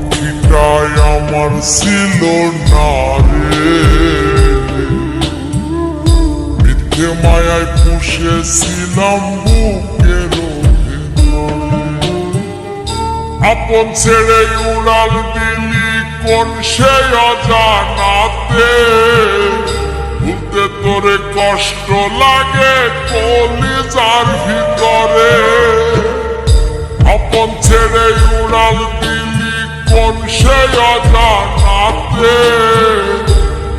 পাখিটাই আমার ছিল না রে, মিথ্যে মায়ায় পুষেছিলাম বুকের ভেতরে। আপন ছেড়ে উড়াল দিলি কোন সে অজানাতে, ভুলতে তোরে কষ্ট লাগে কলিজার ভিতরে। আপন ছেড়ে উড়াল দিলি কোন সে অজানাতে,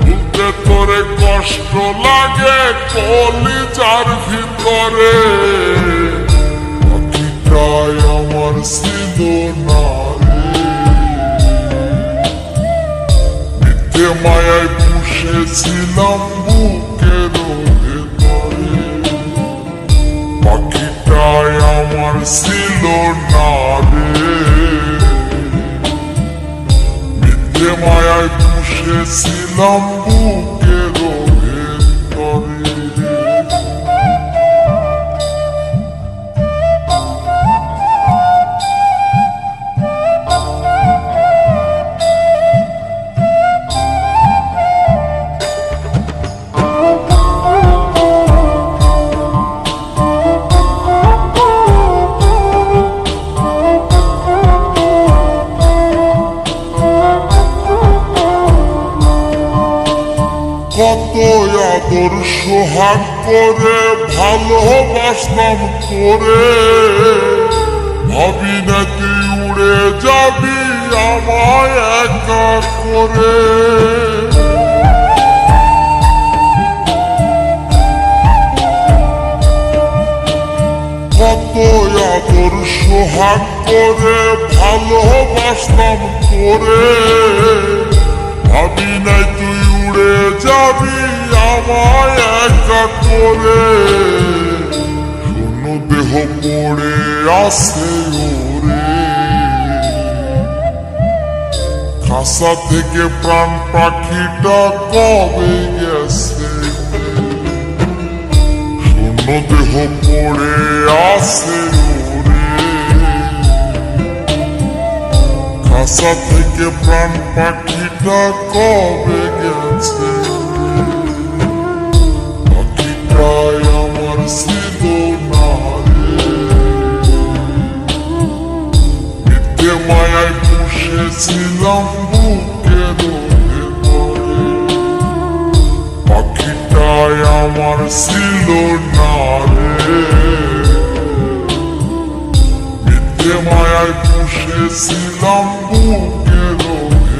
ভুলতে তোরে কষ্ট লাগে কলিজার ভিতরে। পাখিটাই আমার ছিল না রে, মিথ্যে মায়ায় পুষেছিলাম বুকের ভেতরে। পাখিটাই আমার ছিল না রে, মিথ্যে মায়ায় পুষেছিলাম বুকের ভেতরে। কত আদর সোহাগ করে ভালোবাসলাম তোরে, ভাবি না তুই উড়ে যাবি আমায় একা করে। কত আদর সোহাগ করে ভালোবাসলাম তোরে, ভাবি নাই তুই উড়ে যাবি আমায় একা করে। শূন্য দেহ পড়ে আছে ওরে, খাসা থেকে প্রাণ পাখিটা কবে গেছে। শূন্য দেহ পড়ে আছে ওরে, খাসা থেকে প্রাণ পাখিটা কবে গেছে। পাখিটাই আমার ছিল না রে, মিথ্যে মায়ায় পুষেছিলাম বুকের ভেতরে। পাখিটাই আমার ছিল না রে, মিথ্যে মায়ায় পুষেছিলাম বুকের ভেতরে।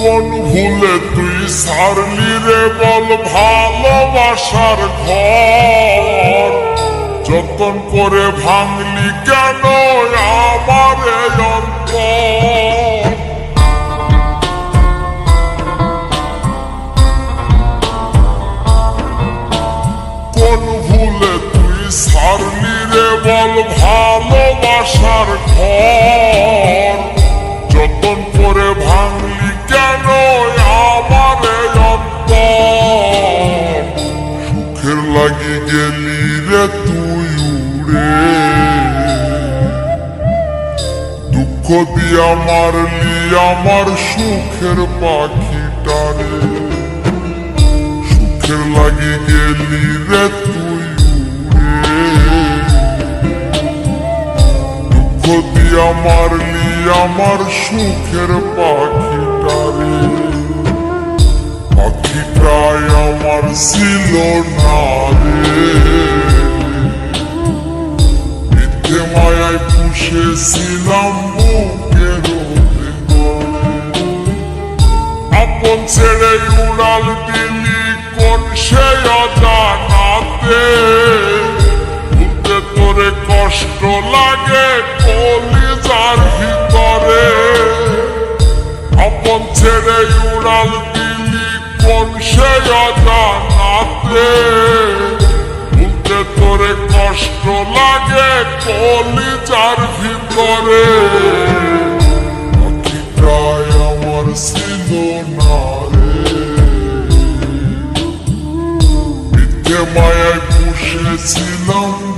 কোন ভুলে তুই সারলি রে বল ভালোবাসার ঘর, যতন করে ভাঙলি কেন আমার অন্তর। কোন ভুলে তুই সারলি রে বল ভালোবাসার ঘর, যতন করে ভাঙলি কেন আমার অন্তর। সুখের লাগি গেলি রে তুই উড়ে, দুঃখ দিয়া মারলি আমার সুখের পাখিটারে। সুখের লাগি গেলি রে তুই উড়ে, দুঃখ দিয়া মারলি আমার সুখের পাখিটারে। পাখিটাই আমার ছিল না রে, মিথ্যে মায়ায় পুষেছিলাম বুকের ভেতরে। আপন ছেড়ে উড়াল দিলি কোন সে অজানাতে, ভুলতে তোরে কষ্ট লাগে কলিজার ভিতরে। আপন ছেড়ে উড়াল দিলি কোন সে অজানাতে, ভুলতে তোরে কষ্ট লাগে কলিজার ভিতরে, পাখিটাই আমার ছিল না রে, মিথ্যে মায়ায় পুষেছিলাম